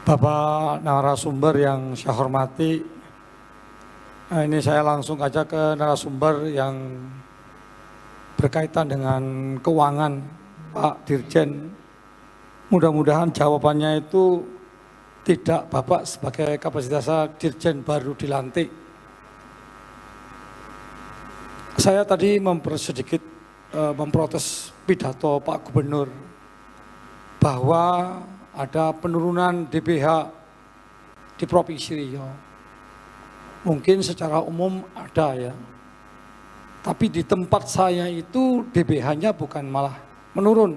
Bapak narasumber yang saya hormati, ini saya langsung aja ke narasumber yang berkaitan dengan keuangan, Pak Dirjen. Mudah-mudahan jawabannya itu tidak Bapak sebagai kapasitas Dirjen baru dilantik. Saya tadi sedikit memprotes pidato Pak Gubernur bahwa ada penurunan DBH di Provinsi Riau. Mungkin secara umum ada ya. Tapi di tempat saya itu DBH-nya bukan malah menurun.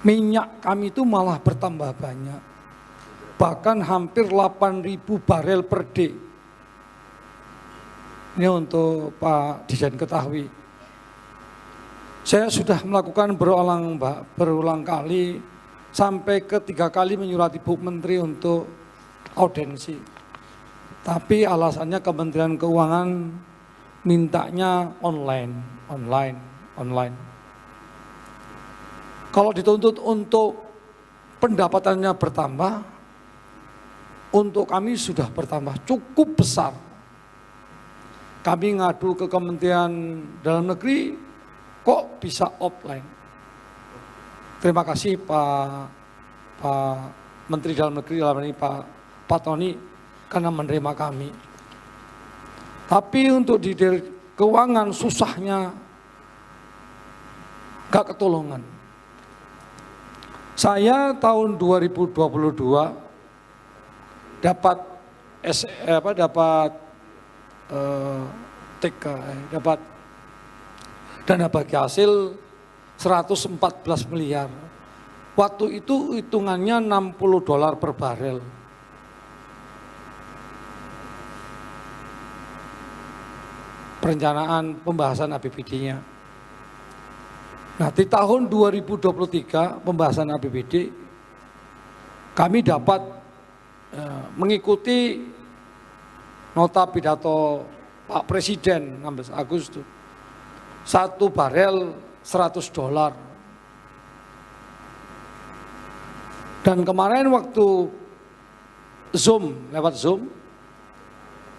Minyak kami itu malah bertambah banyak. Bahkan hampir 8.000 barel per day. Ini untuk Pak Dirjen ketahui. Saya sudah melakukan berulang kali, sampai ke 3 kali menyurati Bu Menteri untuk audensi. Tapi alasannya Kementerian Keuangan mintanya online. Kalau dituntut untuk pendapatannya bertambah, untuk kami sudah bertambah cukup besar. Kami ngadu ke Kementerian Dalam Negeri, kok bisa offline? Terima kasih Pak Menteri Dalam Negeri dalam ini Pak Tony karena menerima kami. Tapi untuk di keuangan susahnya gak ketolongan. Saya tahun 2022 dapat dana bagi hasil 114 miliar. Waktu itu hitungannya $60 per barel. Perencanaan pembahasan APBD-nya. Nah, di tahun 2023 pembahasan APBD kami dapat mengikuti nota pidato Pak Presiden 16 Agustus. 1 barel $100. Dan kemarin waktu lewat Zoom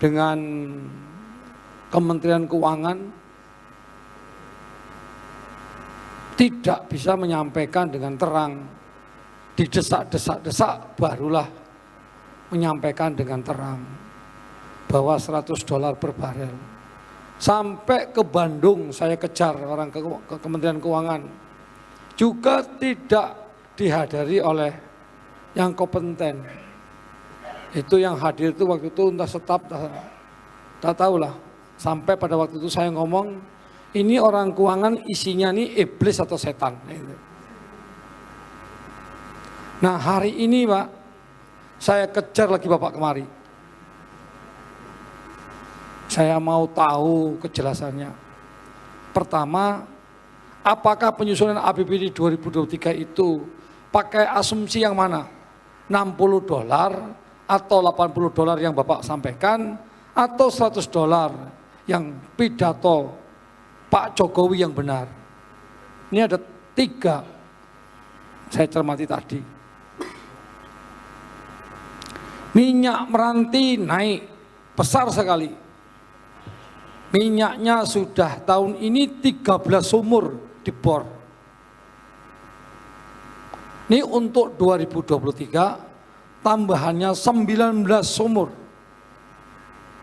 dengan Kementerian Keuangan tidak bisa menyampaikan dengan terang, didesak-desak barulah menyampaikan dengan terang bahwa $100 per barel. Sampai ke Bandung saya kejar orang ke Kementerian Keuangan. Juga tidak dihadiri oleh yang kompeten. Itu yang hadir itu waktu itu entah staf, tak tahulah. Sampai pada waktu itu saya ngomong, ini orang keuangan isinya nih iblis atau setan. Nah hari ini Pak, saya kejar lagi Bapak kemari. Saya mau tahu kejelasannya. Pertama, apakah penyusunan APBD 2023 itu pakai asumsi yang mana? $60 atau $80 yang Bapak sampaikan, atau $100 yang pidato Pak Jokowi yang benar? Ini ada 3 saya cermati tadi. Minyak meranti naik besar sekali. Minyaknya sudah tahun ini 13 sumur dibor. Ini untuk 2023 tambahannya 19 sumur.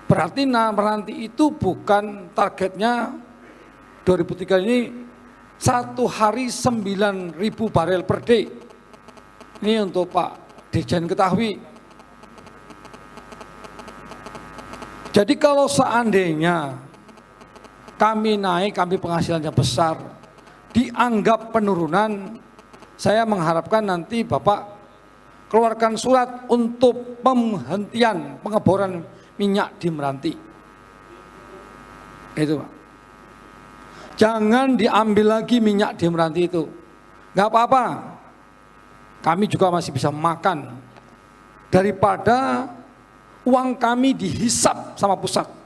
Berarti meranti itu bukan targetnya 2003 ini 1 hari 9.000 barel per day. Ini untuk Pak Dirjen ketahui. Jadi kalau seandainya kami naik, kami penghasilannya besar, dianggap penurunan, saya mengharapkan nanti Bapak keluarkan surat untuk penghentian pengeboran minyak di Meranti. Itu Pak. Jangan diambil lagi minyak di Meranti itu. Nggak apa-apa, kami juga masih bisa makan. Daripada uang kami dihisap sama pusat.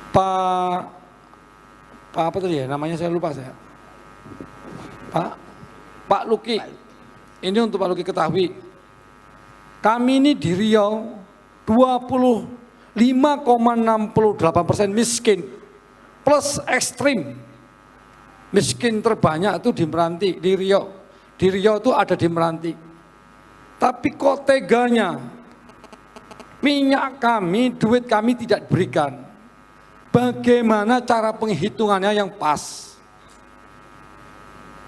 Pak apa tadi ya namanya, saya lupa saya. Pak Luki, ini untuk Pak Luki ketahui, kami ini di Riau 25,68% miskin, plus ekstrim. Miskin terbanyak itu di Meranti, di Riau. Di Riau itu ada di Meranti. Tapi kok teganya, minyak kami, duit kami tidak diberikan. Bagaimana cara penghitungannya yang pas?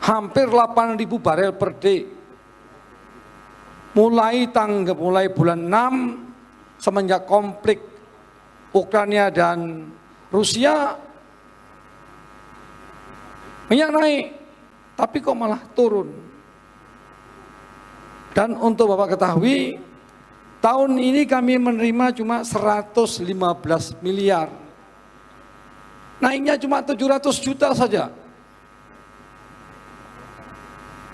Hampir 8.000 barel per day. Mulai bulan 6 semenjak konflik Ukraina dan Rusia, minyak naik, tapi kok malah turun. Dan untuk Bapak ketahui, tahun ini kami menerima cuma 115 miliar. Naiknya cuma 700 juta saja.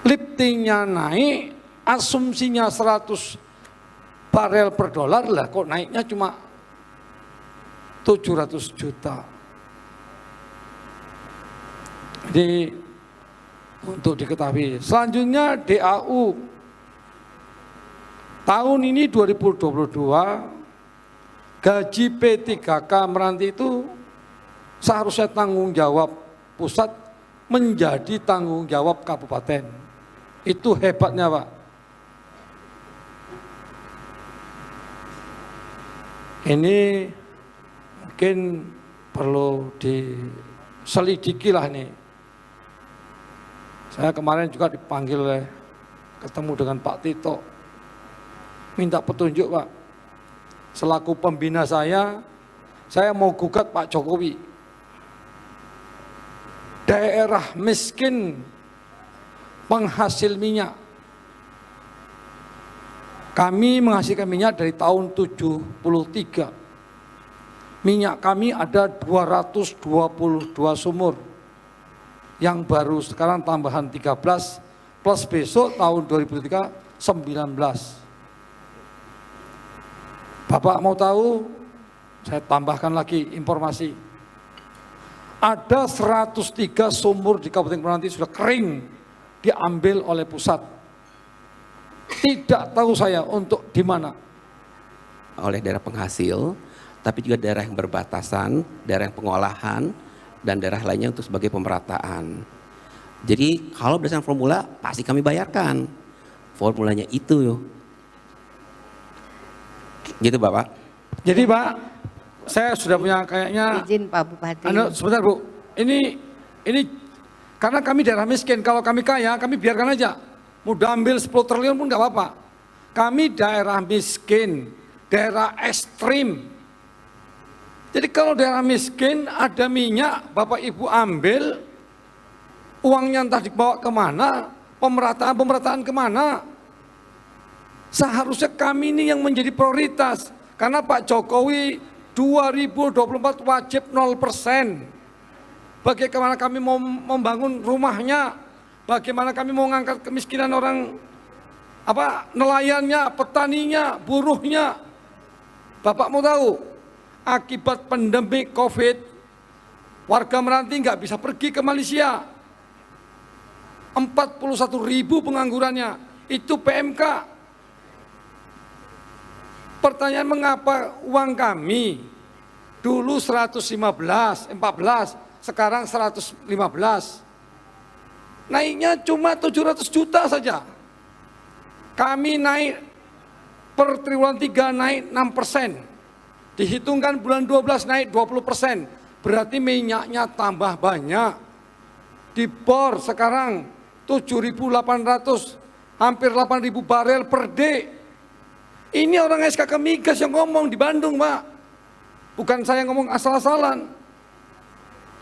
Liftingnya naik, asumsinya 100 barel per dolar lah, kok naiknya cuma 700 juta. Jadi untuk diketahui, selanjutnya DAU tahun ini 2022 gaji P3K Meranti itu seharusnya tanggung jawab pusat menjadi tanggung jawab kabupaten. Itu hebatnya, Pak. Ini mungkin perlu diselidiki lah nih. Saya kemarin juga dipanggil ketemu dengan Pak Tito. Minta petunjuk, Pak. Selaku pembina saya mau gugat Pak Jokowi. Daerah miskin penghasil minyak. Kami menghasilkan minyak dari tahun 73. Minyak kami ada 222 sumur. Yang baru sekarang tambahan 13, plus besok tahun 2003 19. Bapak mau tahu, saya tambahkan lagi informasi. Ada 103 sumur di Kabupaten Meranti sudah kering, diambil oleh pusat. Tidak tahu saya untuk di mana. Oleh daerah penghasil, tapi juga daerah yang berbatasan, daerah yang pengolahan, dan daerah lainnya untuk sebagai pemerataan. Jadi kalau berdasarkan formula pasti kami bayarkan. Formulanya itu. Gitu Bapak. Jadi Pak, saya sudah punya kayaknya. Izin Pak Bupati. Sebentar Bu, ini karena kami daerah miskin, kalau kami kaya kami biarkan aja. Mudah ambil 10 triliun pun nggak apa-apa. Kami daerah miskin, daerah ekstrim. Jadi kalau daerah miskin ada minyak, Bapak Ibu ambil, uangnya entah dibawa kemana, pemerataan kemana. Seharusnya kami ini yang menjadi prioritas. Karena Pak Jokowi 2024 wajib 0%. Bagaimana kami mau membangun rumahnya, bagaimana kami mau mengangkat kemiskinan orang, nelayannya, petaninya, buruhnya. Bapak mau tahu, akibat pandemi COVID, warga Meranti nggak bisa pergi ke Malaysia. 41.000 penganggurannya, itu PMK. Pertanyaan mengapa uang kami dulu 114, sekarang 115. Naiknya cuma 700 juta saja. Kami naik per triwulan 3 naik 6%. Dihitungkan bulan 12 naik 20%. Berarti minyaknya tambah banyak. Di bor sekarang 7.800, hampir 8.000 barel per day. Ini orang SKK Migas yang ngomong di Bandung, Pak. Bukan saya ngomong asal-asalan.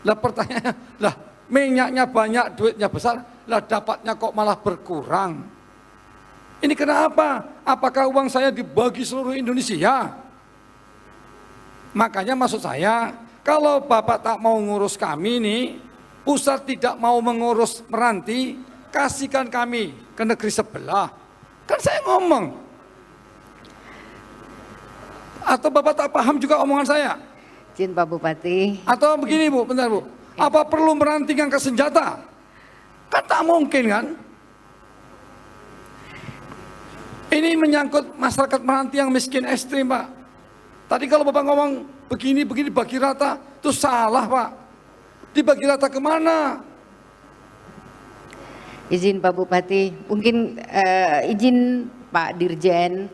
Lah pertanyaannya, lah minyaknya banyak, duitnya besar, lah dapatnya kok malah berkurang. Ini kenapa? Apakah uang saya dibagi seluruh Indonesia? Makanya maksud saya, kalau Bapak tak mau ngurus kami nih, pusat tidak mau mengurus Meranti, kasihkan kami ke negeri sebelah. Kan saya ngomong. Atau Bapak tak paham juga omongan saya? Izin Pak Bupati. Atau begini Bu, bentar Bu. Apa perlu Meranti ngangkat senjata? Kan tak mungkin kan? Ini menyangkut masyarakat Meranti yang miskin ekstrim, Pak. Tadi kalau Bapak ngomong begini bagi rata, itu salah, Pak. Dibagi rata kemana? Izin Pak Bupati, mungkin izin Pak Dirjen,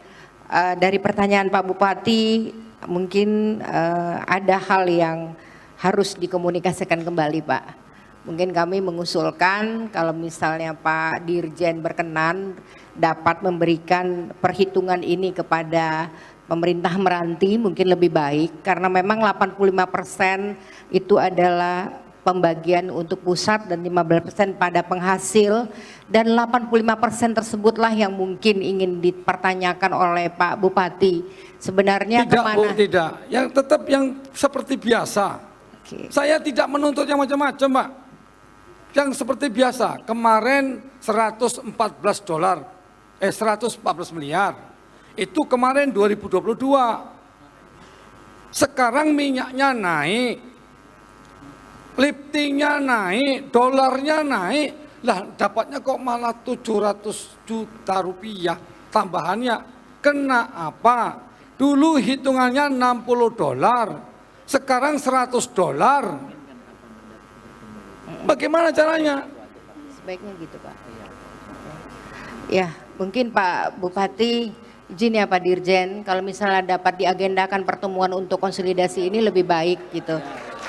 dari pertanyaan Pak Bupati, mungkin ada hal yang harus dikomunikasikan kembali, Pak. Mungkin kami mengusulkan kalau misalnya Pak Dirjen berkenan dapat memberikan perhitungan ini kepada pemerintah Meranti mungkin lebih baik, karena memang 85% itu adalah pembagian untuk pusat dan 15% pada penghasil, dan 85% tersebutlah yang mungkin ingin dipertanyakan oleh Pak Bupati. Sebenarnya tidak, kemana? Bu, tidak. Yang tetap yang seperti biasa. Oke. Saya tidak menuntut yang macam-macam, Pak. Yang seperti biasa. Kemarin 114 miliar. Itu kemarin 2022. Sekarang minyaknya naik. Liftingnya naik, dolarnya naik, lah dapatnya kok malah 700 juta rupiah tambahannya. Kena apa? Dulu hitungannya 60 dolar, sekarang 100 dolar. Bagaimana caranya? Sebaiknya gitu, Pak. Ya, mungkin Pak Bupati, izin ya Pak Dirjen, kalau misalnya dapat diagendakan pertemuan untuk konsolidasi ini lebih baik gitu.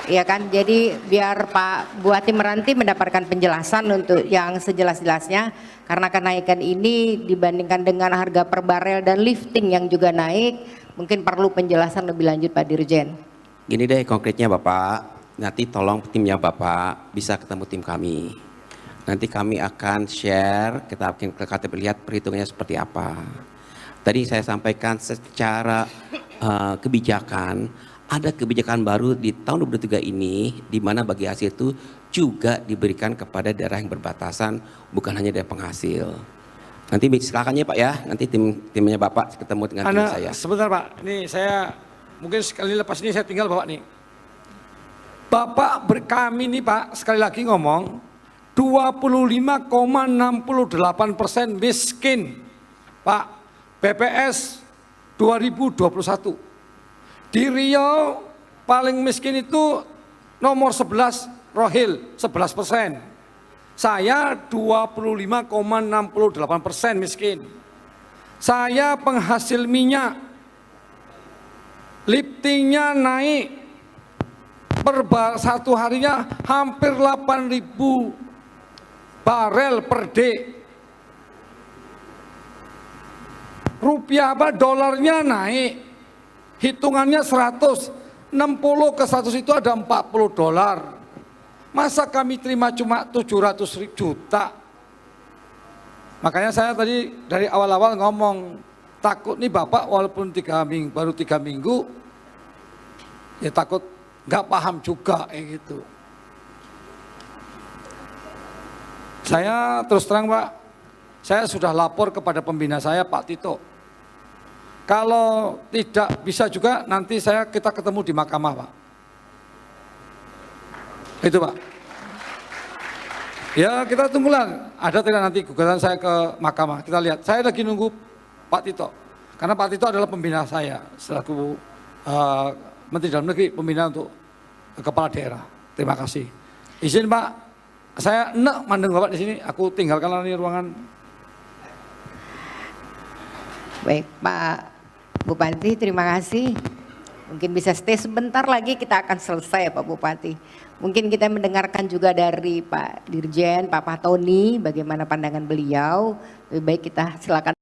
Ya kan, jadi biar Pak Bupati Meranti mendapatkan penjelasan untuk yang sejelas-jelasnya, karena kenaikan ini dibandingkan dengan harga per barel dan lifting yang juga naik, mungkin perlu penjelasan lebih lanjut Pak Dirjen. Gini deh konkretnya Bapak, nanti tolong timnya Bapak bisa ketemu tim kami. Nanti kami akan share, kita akan lihat perhitungannya seperti apa. Tadi saya sampaikan secara kebijakan, ada kebijakan baru di tahun 2023 ini, di mana bagi hasil itu juga diberikan kepada daerah yang berbatasan, bukan hanya daerah penghasil. Nanti silakan ya Pak ya, nanti timnya Bapak ketemu dengan tim saya. Sebentar Pak, ini saya mungkin sekali lepas ini saya tinggal Bapak nih. Bapak kami nih Pak, sekali lagi ngomong, 25,68% miskin. Pak, BPS 2021. Di Riau paling miskin itu nomor 11 Rohil 11%. Saya 25,68% miskin. Saya penghasil minyak. Liftingnya naik. Per satu harinya hampir 8.000 barel per day. Rupiah apa dolarnya naik. Hitungannya 100, 60 ke 100 itu ada 40 dolar. Masa kami terima cuma 700 juta? Makanya saya tadi dari awal-awal ngomong, takut nih Bapak walaupun baru 3 minggu, ya takut nggak paham juga gitu. Saya terus terang Pak, saya sudah lapor kepada pembina saya Pak Tito. Kalau tidak bisa juga nanti kita ketemu di mahkamah Pak. Itu Pak. Ya kita tunggulah, ada tidak nanti gugatan saya ke mahkamah. Kita lihat, saya lagi nunggu Pak Tito. Karena Pak Tito adalah pembina saya selaku Menteri Dalam Negeri, pembina untuk kepala daerah. Terima kasih. Izin Pak, saya enak mandeng Bapak di sini, aku tinggalkan ini ruangan. Baik Pak Bupati, terima kasih. Mungkin bisa stay sebentar lagi, kita akan selesai Pak Bupati. Mungkin kita mendengarkan juga dari Pak Dirjen, Pak Tony, bagaimana pandangan beliau. Lebih baik kita silakan.